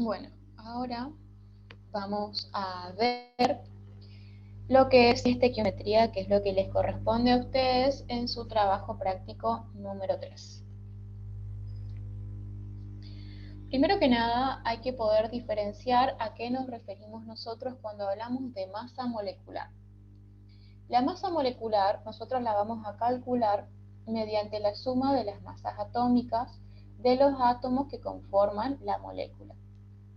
Bueno, ahora vamos a ver lo que es estequiometría, que es lo que les corresponde a ustedes en su trabajo práctico número 3. Primero que nada, hay que poder diferenciar a qué nos referimos nosotros cuando hablamos de masa molecular. La masa molecular nosotros la vamos a calcular mediante la suma de las masas atómicas de los átomos que conforman la molécula.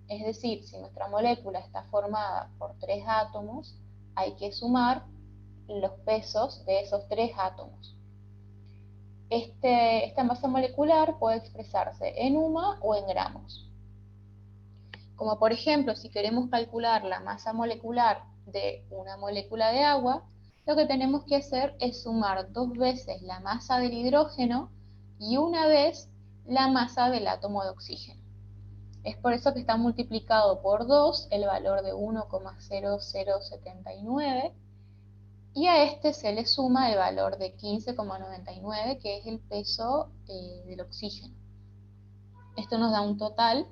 Es decir, si nuestra molécula está formada por 3 átomos, hay que sumar los pesos de esos 3 átomos. Esta masa molecular puede expresarse en UMA o en gramos. Como por ejemplo, si queremos calcular la masa molecular de una molécula de agua, lo que tenemos que hacer es sumar 2 veces la masa del hidrógeno y una vez la masa del átomo de oxígeno. Es por eso que está multiplicado por 2 el valor de 1,0079 y a este se le suma el valor de 15,99, que es el peso del oxígeno. Esto nos da un total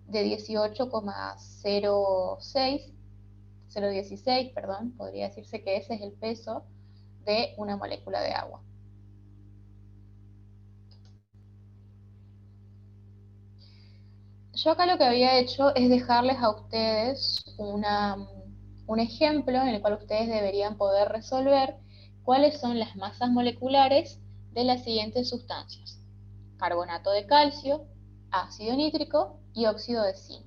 de 016, podría decirse que ese es el peso de una molécula de agua. Yo acá lo que había hecho es dejarles a ustedes un ejemplo en el cual ustedes deberían poder resolver cuáles son las masas moleculares de las siguientes sustancias: carbonato de calcio, ácido nítrico y óxido de zinc.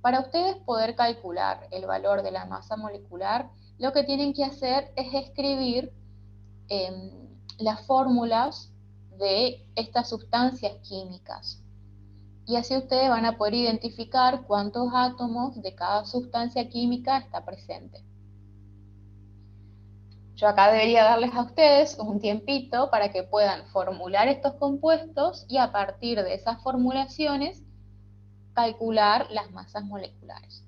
Para ustedes poder calcular el valor de la masa molecular, lo que tienen que hacer es escribir las fórmulas de estas sustancias químicas. Y así ustedes van a poder identificar cuántos átomos de cada sustancia química está presente. Yo acá debería darles a ustedes un tiempito para que puedan formular estos compuestos y a partir de esas formulaciones calcular las masas moleculares.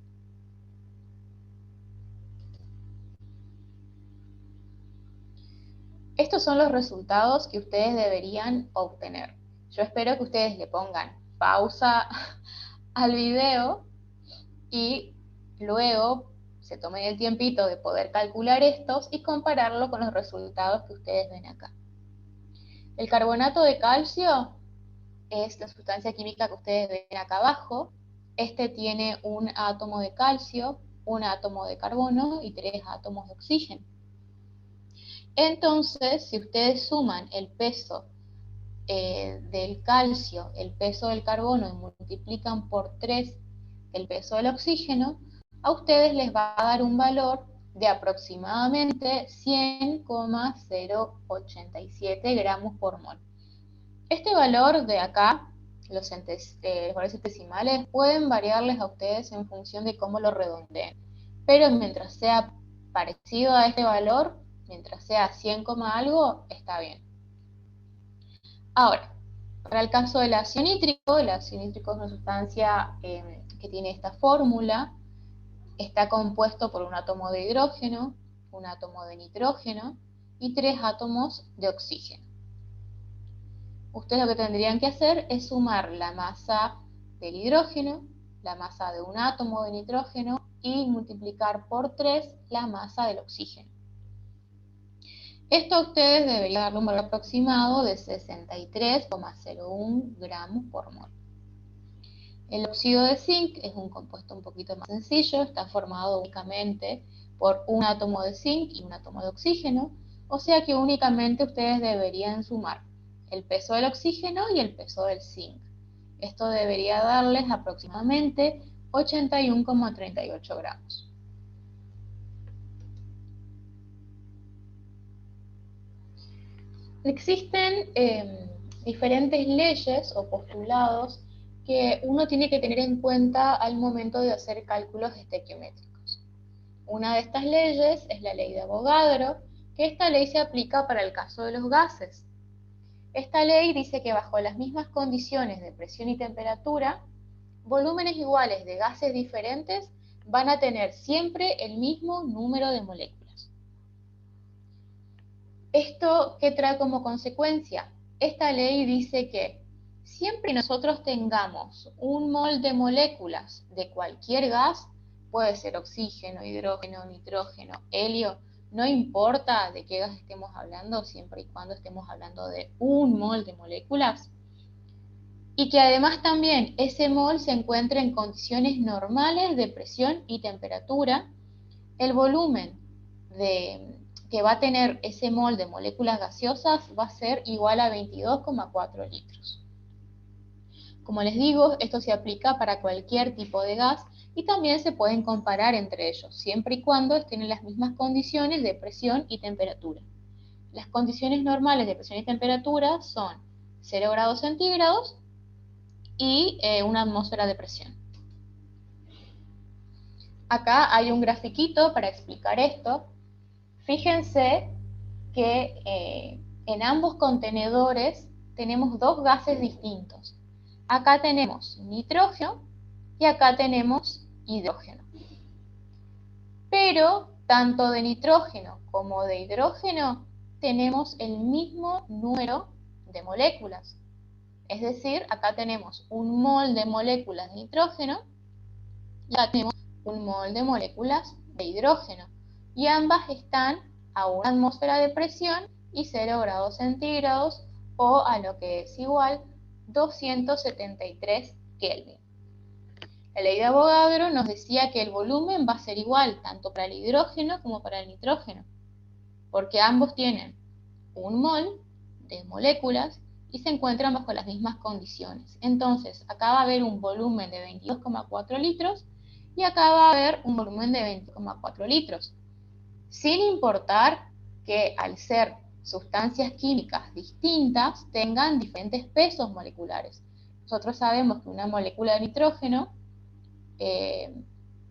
Estos son los resultados que ustedes deberían obtener. Yo espero que ustedes le pongan pausa al video y luego se tomen el tiempito de poder calcular estos y compararlo con los resultados que ustedes ven acá. El carbonato de calcio es la sustancia química que ustedes ven acá abajo. Este tiene un átomo de calcio, un átomo de carbono y 3 átomos de oxígeno. Entonces, si ustedes suman el peso del calcio, el peso del carbono y multiplican por 3 el peso del oxígeno, a ustedes les va a dar un valor de aproximadamente 100,087 gramos por mol. Este valor de acá, los valores decimales, pueden variarles a ustedes en función de cómo lo redondeen, pero mientras sea parecido a este valor, mientras sea 100, algo, está bien. Ahora, para el caso del ácido nítrico, el ácido nítrico es una sustancia que tiene esta fórmula. Está compuesto por un átomo de hidrógeno, un átomo de nitrógeno y 3 átomos de oxígeno. Ustedes lo que tendrían que hacer es sumar la masa del hidrógeno, la masa de un átomo de nitrógeno y multiplicar por 3 la masa del oxígeno. Esto a ustedes debería darle un valor aproximado de 63,01 gramos por mol. El óxido de zinc es un compuesto un poquito más sencillo, está formado únicamente por un átomo de zinc y un átomo de oxígeno, o sea que únicamente ustedes deberían sumar el peso del oxígeno y el peso del zinc. Esto debería darles aproximadamente 81,38 gramos. Existen diferentes leyes o postulados que uno tiene que tener en cuenta al momento de hacer cálculos estequiométricos. Una de estas leyes es la ley de Avogadro, que esta ley se aplica para el caso de los gases. Esta ley dice que bajo las mismas condiciones de presión y temperatura, volúmenes iguales de gases diferentes van a tener siempre el mismo número de moléculas. ¿Esto qué trae como consecuencia? Esta ley dice que Siempre que nosotros tengamos un mol de moléculas de cualquier gas, puede ser oxígeno, hidrógeno, nitrógeno, helio, no importa de qué gas estemos hablando, siempre y cuando estemos hablando de un mol de moléculas, y que además también ese mol se encuentre en condiciones normales de presión y temperatura, el volumen que va a tener ese mol de moléculas gaseosas va a ser igual a 22,4 litros. Como les digo, esto se aplica para cualquier tipo de gas y también se pueden comparar entre ellos, siempre y cuando estén en las mismas condiciones de presión y temperatura. Las condiciones normales de presión y temperatura son 0 grados centígrados y una atmósfera de presión. Acá hay un grafiquito para explicar esto. Fíjense que en ambos contenedores tenemos dos gases distintos. Acá tenemos nitrógeno y acá tenemos hidrógeno. Pero tanto de nitrógeno como de hidrógeno tenemos el mismo número de moléculas. Es decir, acá tenemos un mol de moléculas de nitrógeno y acá tenemos un mol de moléculas de hidrógeno. Y ambas están a una atmósfera de presión y 0 grados centígrados, o a lo que es igual 273 Kelvin. La ley de Avogadro nos decía que el volumen va a ser igual tanto para el hidrógeno como para el nitrógeno, porque ambos tienen un mol de moléculas y se encuentran bajo las mismas condiciones. Entonces, acá va a haber un volumen de 22,4 litros y acá va a haber un volumen de 20,4 litros, sin importar que al ser sustancias químicas distintas tengan diferentes pesos moleculares. Nosotros sabemos que una molécula de nitrógeno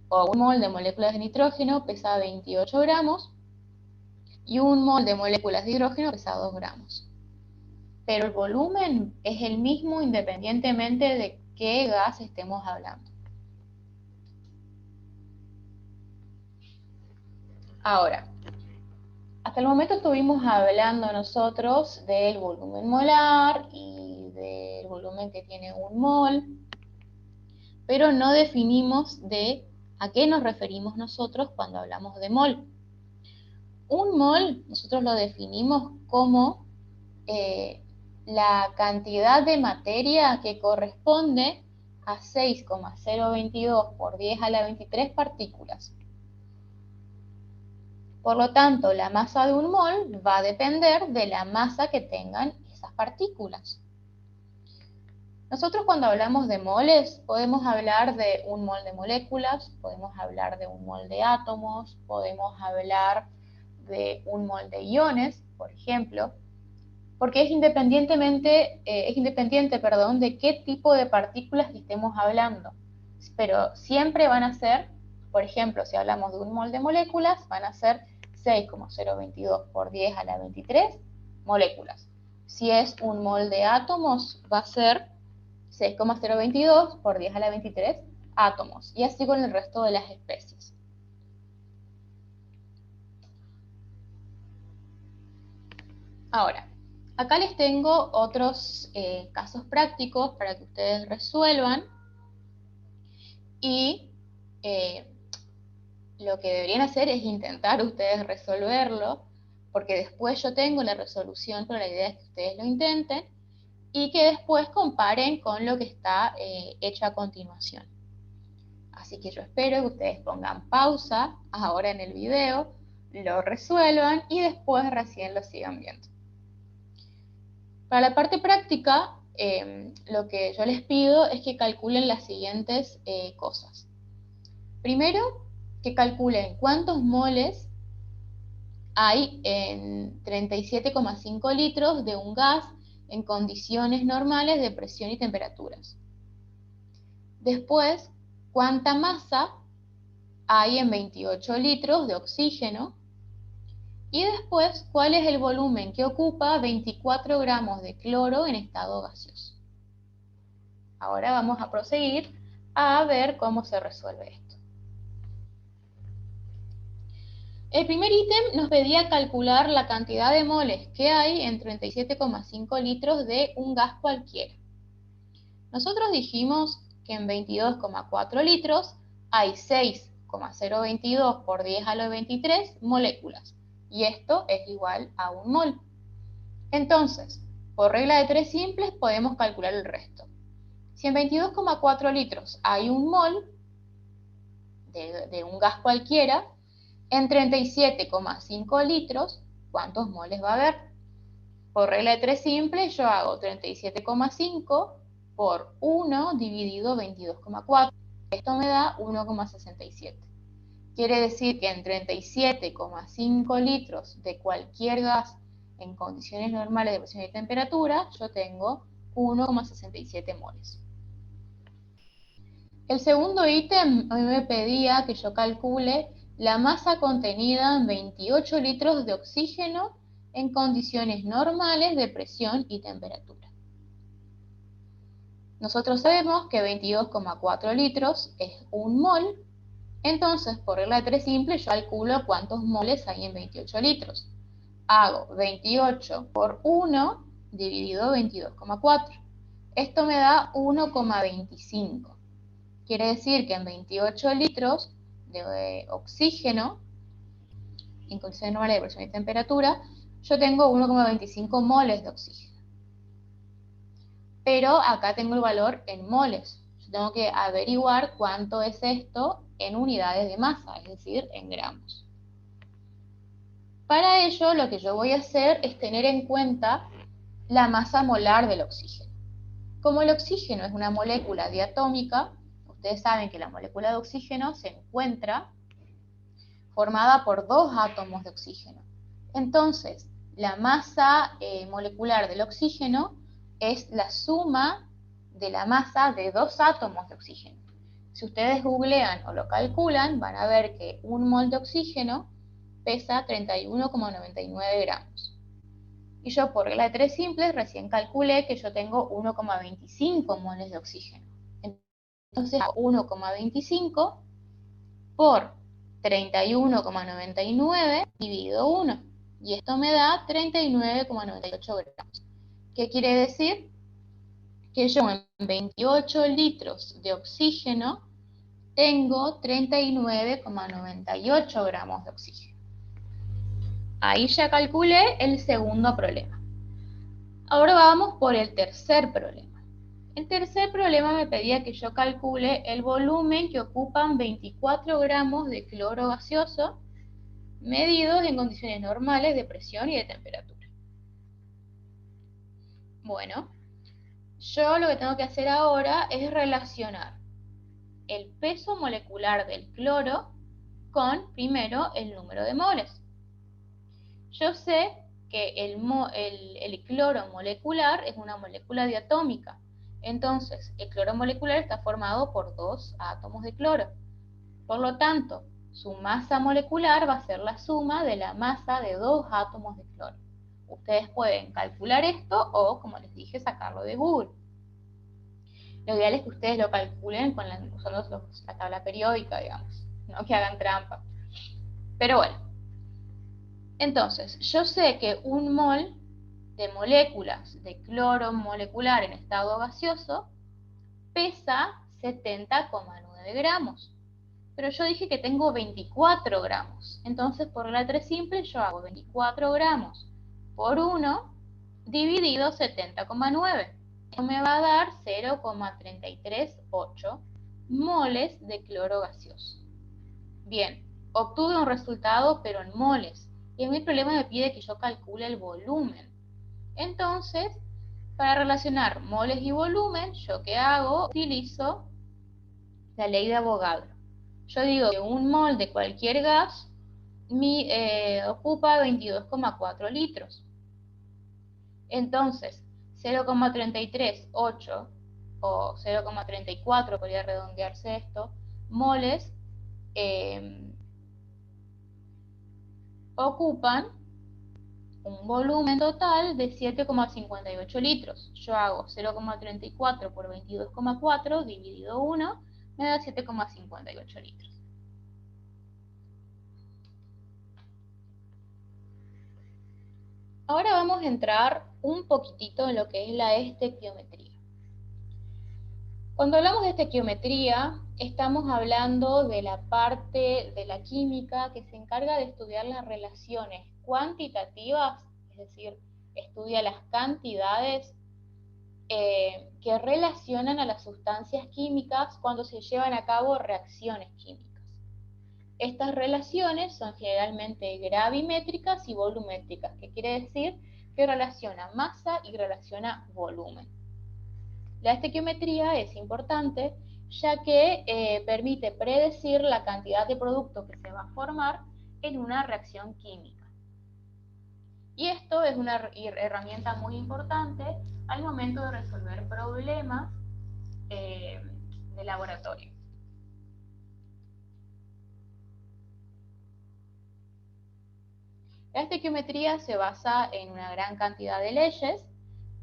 o un mol de moléculas de nitrógeno pesa 28 gramos y un mol de moléculas de hidrógeno pesa 2 gramos. Pero el volumen es el mismo independientemente de qué gas estemos hablando. Ahora, hasta el momento estuvimos hablando nosotros del volumen molar y del volumen que tiene un mol, pero no definimos de a qué nos referimos nosotros cuando hablamos de mol. Un mol nosotros lo definimos como la cantidad de materia que corresponde a 6,022 por 10 a la 23 partículas. Por lo tanto, la masa de un mol va a depender de la masa que tengan esas partículas. Nosotros cuando hablamos de moles, podemos hablar de un mol de moléculas, podemos hablar de un mol de átomos, podemos hablar de un mol de iones, por ejemplo, porque es independiente, de qué tipo de partículas estemos hablando. Pero siempre van a ser, por ejemplo, si hablamos de un mol de moléculas, van a ser 6,022 por 10 a la 23 moléculas. Si es un mol de átomos, va a ser 6,022 por 10 a la 23 átomos. Y así con el resto de las especies. Ahora, acá les tengo otros casos prácticos para que ustedes resuelvan. Y lo que deberían hacer es intentar ustedes resolverlo, porque después yo tengo la resolución, pero la idea es que ustedes lo intenten y que después comparen con lo que está hecho a continuación. Así que yo espero que ustedes pongan pausa ahora en el video, lo resuelvan y después recién lo sigan viendo. Para la parte práctica, lo que yo les pido es que calculen las siguientes cosas. Primero, que calculen cuántos moles hay en 37,5 litros de un gas en condiciones normales de presión y temperaturas. Después, cuánta masa hay en 28 litros de oxígeno. Y después, cuál es el volumen que ocupa 24 gramos de cloro en estado gaseoso. Ahora vamos a proseguir a ver cómo se resuelve esto. El primer ítem nos pedía calcular la cantidad de moles que hay en 37,5 litros de un gas cualquiera. Nosotros dijimos que en 22,4 litros hay 6,022 por 10 a la 23 moléculas, y esto es igual a un mol. Entonces, por regla de 3 simples podemos calcular el resto. Si en 22,4 litros hay un mol de un gas cualquiera, en 37,5 litros, ¿cuántos moles va a haber? Por regla de 3 simple, yo hago 37,5 por 1 dividido 22,4. Esto me da 1,67. Quiere decir que en 37,5 litros de cualquier gas en condiciones normales de presión y temperatura, yo tengo 1,67 moles. El segundo ítem a mí me pedía que yo calcule la masa contenida en 28 litros de oxígeno en condiciones normales de presión y temperatura. Nosotros sabemos que 22,4 litros es un mol, entonces por regla de 3 simple yo calculo cuántos moles hay en 28 litros. Hago 28 por 1 dividido 22,4. Esto me da 1,25. Quiere decir que en 28 litros de oxígeno, en condiciones normales de presión y temperatura, yo tengo 1,25 moles de oxígeno. Pero acá tengo el valor en moles. Yo tengo que averiguar cuánto es esto en unidades de masa, es decir, en gramos. Para ello, lo que yo voy a hacer es tener en cuenta la masa molar del oxígeno. Como el oxígeno es una molécula diatómica, ustedes saben que la molécula de oxígeno se encuentra formada por 2 átomos de oxígeno. Entonces, la masa molecular del oxígeno es la suma de la masa de 2 átomos de oxígeno. Si ustedes googlean o lo calculan, van a ver que un mol de oxígeno pesa 31,99 gramos. Y yo por regla de 3 simples recién calculé que yo tengo 1,25 moles de oxígeno. Entonces 1,25 por 31,99 dividido 1. Y esto me da 39,98 gramos. ¿Qué quiere decir? Que yo en 28 litros de oxígeno tengo 39,98 gramos de oxígeno. Ahí ya calculé el segundo problema. Ahora vamos por el tercer problema. El tercer problema me pedía que yo calcule el volumen que ocupan 24 gramos de cloro gaseoso medidos en condiciones normales de presión y de temperatura. Bueno, yo lo que tengo que hacer ahora es relacionar el peso molecular del cloro con, primero, el número de moles. Yo sé que el cloro molecular es una molécula diatómica. Entonces, el cloro molecular está formado por 2 átomos de cloro. Por lo tanto, su masa molecular va a ser la suma de la masa de 2 átomos de cloro. Ustedes pueden calcular esto o, como les dije, sacarlo de Google. Lo ideal es que ustedes lo calculen usando la tabla periódica, digamos, no que hagan trampa. Pero bueno, entonces, yo sé que un mol de moléculas de cloro molecular en estado gaseoso pesa 70,9 gramos. Pero yo dije que tengo 24 gramos. Entonces, por la 3 simple, yo hago 24 gramos por 1 dividido 70,9. Esto me va a dar 0,338 moles de cloro gaseoso. Bien, obtuve un resultado, pero en moles. Y en mi problema me pide que yo calcule el volumen. Entonces, para relacionar moles y volumen, ¿yo qué hago? Utilizo la ley de Avogadro. Yo digo que un mol de cualquier gas ocupa 22,4 litros. Entonces, 0,338 o 0,34, podría redondearse esto, moles ocupan un volumen total de 7,58 litros. Yo hago 0,34 por 22,4 dividido 1, me da 7,58 litros. Ahora vamos a entrar un poquitito en lo que es la estequiometría. Cuando hablamos de estequiometría, estamos hablando de la parte de la química que se encarga de estudiar las relaciones cuantitativas, es decir, estudia las cantidades que relacionan a las sustancias químicas cuando se llevan a cabo reacciones químicas. Estas relaciones son generalmente gravimétricas y volumétricas, que quiere decir que relaciona masa y relaciona volumen. La estequiometría es importante ya que permite predecir la cantidad de producto que se va a formar en una reacción química. Y esto es una herramienta muy importante al momento de resolver problemas de laboratorio. La estequiometría se basa en una gran cantidad de leyes,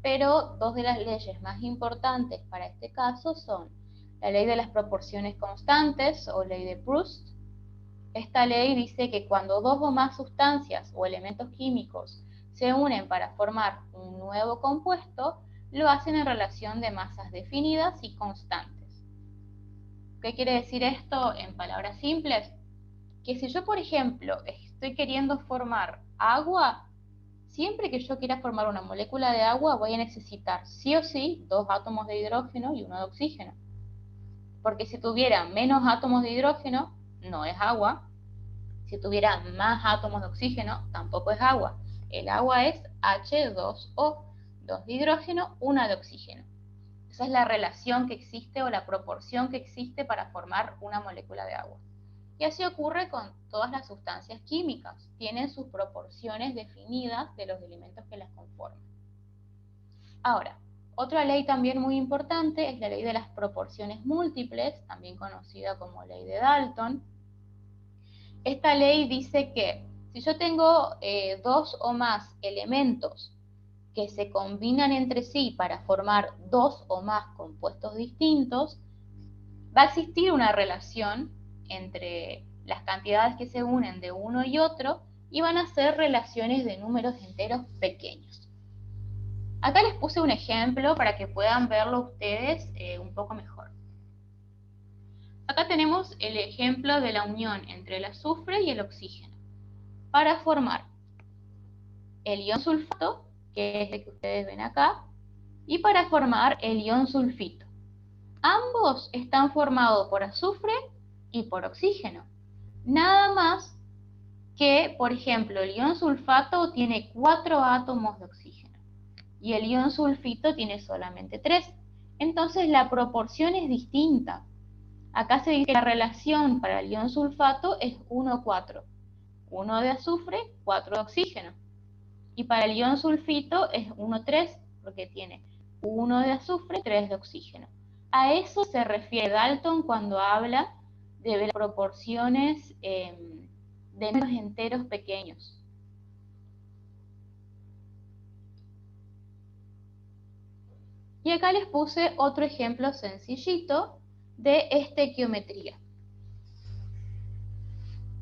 pero dos de las leyes más importantes para este caso son la ley de las proporciones constantes o ley de Proust. Esta ley dice que cuando dos o más sustancias o elementos químicos se unen para formar un nuevo compuesto, lo hacen en relación de masas definidas y constantes. ¿Qué quiere decir esto en palabras simples? Que si yo, por ejemplo, estoy queriendo formar agua, siempre que yo quiera formar una molécula de agua, voy a necesitar sí o sí 2 átomos de hidrógeno y 1 de oxígeno. Porque si tuviera menos átomos de hidrógeno, no es agua. Si tuviera más átomos de oxígeno, tampoco es agua. El agua es H2O, 2 de hidrógeno, 1 de oxígeno. Esa es la relación que existe o la proporción que existe para formar una molécula de agua. Y así ocurre con todas las sustancias químicas. Tienen sus proporciones definidas de los elementos que las conforman. Ahora, otra ley también muy importante es la ley de las proporciones múltiples, también conocida como ley de Dalton. Esta ley dice que si yo tengo dos o más elementos que se combinan entre sí para formar dos o más compuestos distintos, va a existir una relación entre las cantidades que se unen de uno y otro y van a ser relaciones de números enteros pequeños. Acá les puse un ejemplo para que puedan verlo ustedes un poco mejor. Acá tenemos el ejemplo de la unión entre el azufre y el oxígeno para formar el ion sulfato, que es el que ustedes ven acá, y para formar el ion sulfito. Ambos están formados por azufre y por oxígeno. Nada más que, por ejemplo, el ion sulfato tiene 4 átomos de oxígeno y el ion sulfito tiene solamente 3. Entonces la proporción es distinta. Acá se dice que la relación para el ion sulfato es 1,4. 1 de azufre, 4 de oxígeno. Y para el ion sulfito es 1,3 porque tiene 1 de azufre, 3 de oxígeno. A eso se refiere Dalton cuando habla de las proporciones de números enteros pequeños. Y acá les puse otro ejemplo sencillito de estequiometría.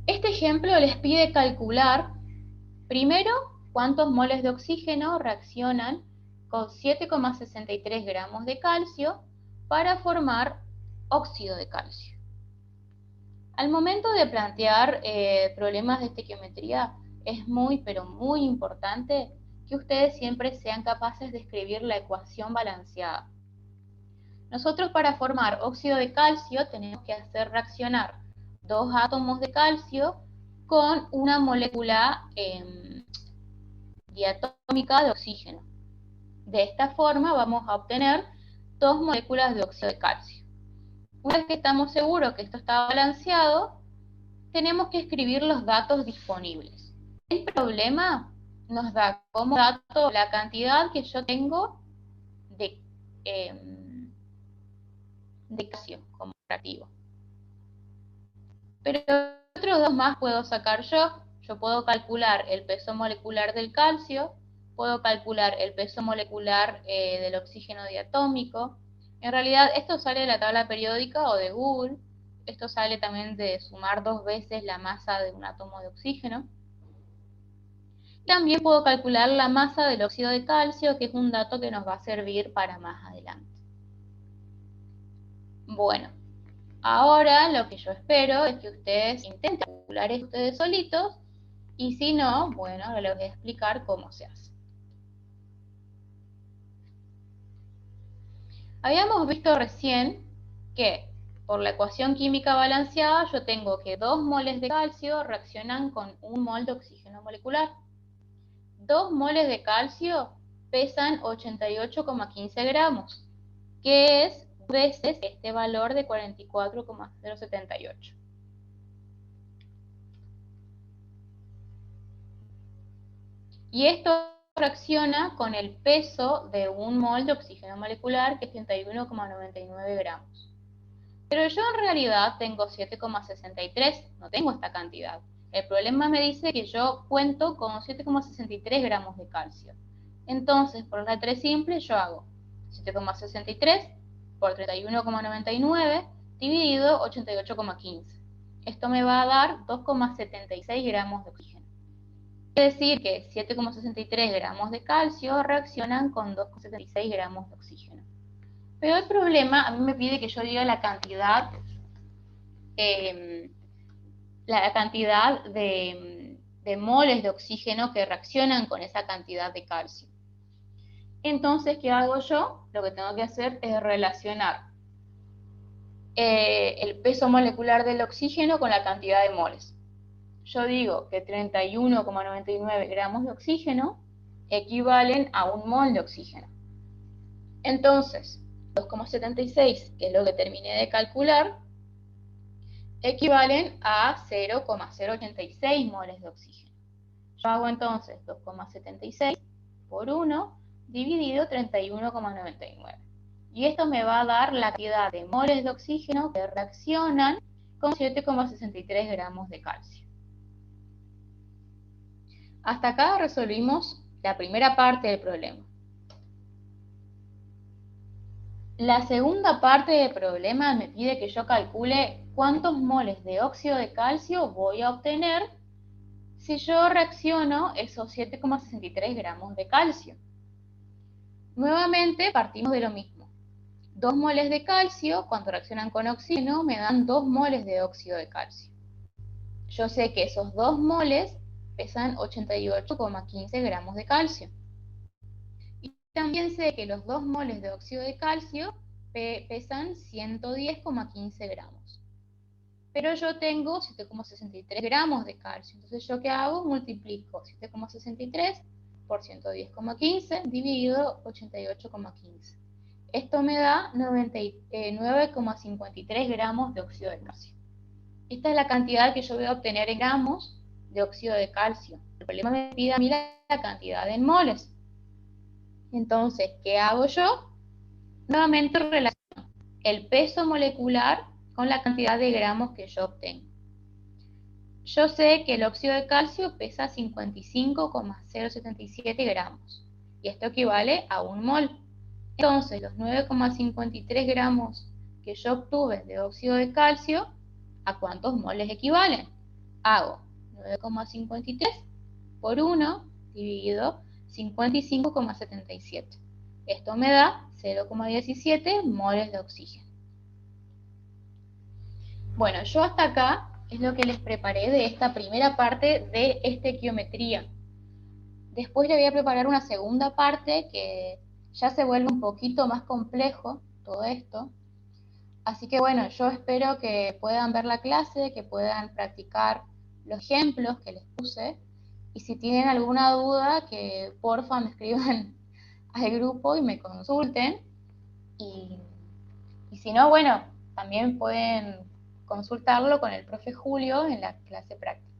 Este ejemplo les pide calcular, primero, cuántos moles de oxígeno reaccionan con 7,63 gramos de calcio para formar óxido de calcio. Al momento de plantear problemas de estequiometría, es muy, pero muy importante que ustedes siempre sean capaces de escribir la ecuación balanceada. Nosotros para formar óxido de calcio tenemos que hacer reaccionar 2 átomos de calcio con una molécula diatómica de oxígeno. De esta forma vamos a obtener 2 moléculas de óxido de calcio. Una vez que estamos seguros que esto está balanceado, tenemos que escribir los datos disponibles. El problema nos da como dato la cantidad que yo tengo de calcio como reactivo. Pero otros dos más puedo sacar yo. Yo puedo calcular el peso molecular del calcio, puedo calcular el peso molecular del oxígeno diatómico. En realidad esto sale de la tabla periódica o de Google. Esto sale también de sumar 2 veces la masa de un átomo de oxígeno. También puedo calcular la masa del óxido de calcio, que es un dato que nos va a servir para más adelante. Bueno, ahora lo que yo espero es que ustedes intenten calcular esto ustedes solitos, y si no, bueno, ahora les voy a explicar cómo se hace. Habíamos visto recién que por la ecuación química balanceada yo tengo que 2 moles de calcio reaccionan con 1 mol de oxígeno molecular. 2 moles de calcio pesan 88,15 gramos, que es veces este valor de 44,078. Y esto reacciona con el peso de 1 mol de oxígeno molecular, que es 31,99 gramos. Pero yo en realidad tengo 7,63, no tengo esta cantidad. El problema me dice que yo cuento con 7,63 gramos de calcio. Entonces, por la 3 simple, yo hago 7,63 por 31,99 dividido 88,15. Esto me va a dar 2,76 gramos de oxígeno. Es decir que 7,63 gramos de calcio reaccionan con 2,76 gramos de oxígeno. Pero el problema, a mí me pide que yo diga la cantidad de moles de oxígeno que reaccionan con esa cantidad de calcio. Entonces, ¿qué hago yo? Lo que tengo que hacer es relacionar el peso molecular del oxígeno con la cantidad de moles. Yo digo que 31,99 gramos de oxígeno equivalen a 1 mol de oxígeno. Entonces, 2,76, que es lo que terminé de calcular, equivalen a 0,086 moles de oxígeno. Yo hago entonces 2,76 por 1 dividido 31,99. Y esto me va a dar la cantidad de moles de oxígeno que reaccionan con 7,63 gramos de calcio. Hasta acá resolvimos la primera parte del problema. La segunda parte del problema me pide que yo calcule cuántos moles de óxido de calcio voy a obtener si yo reacciono esos 7,63 gramos de calcio. Nuevamente partimos de lo mismo. 2 moles de calcio, cuando reaccionan con oxígeno, me dan 2 moles de óxido de calcio. Yo sé que esos 2 moles pesan 88,15 gramos de calcio. Y también sé que los 2 moles de óxido de calcio pesan 110,15 gramos. Pero yo tengo 7,63 gramos de calcio. Entonces, ¿yo qué hago? Multiplico 7,63 por 110,15 dividido 88,15. Esto me da 99,53 gramos de óxido de calcio. Esta es la cantidad que yo voy a obtener en gramos de óxido de calcio. El problema me pide a mí la cantidad en moles. Entonces, ¿qué hago yo? Nuevamente relaciono el peso molecular con la cantidad de gramos que yo obtengo. Yo sé que el óxido de calcio pesa 55,077 gramos y esto equivale a 1 mol. Entonces, los 9,53 gramos que yo obtuve de óxido de calcio, ¿a cuántos moles equivalen? Hago 9,53 por 1 dividido 55,77. Esto me da 0,17 moles de oxígeno. Bueno, yo hasta acá es lo que les preparé de esta primera parte de estequiometría. Después le voy a preparar una segunda parte que ya se vuelve un poquito más complejo todo esto. Así que bueno, yo espero que puedan ver la clase, que puedan practicar los ejemplos que les puse. Y si tienen alguna duda, que porfa me escriban al grupo y me consulten. Y si no, bueno, también pueden consultarlo con el profe Julio en la clase práctica.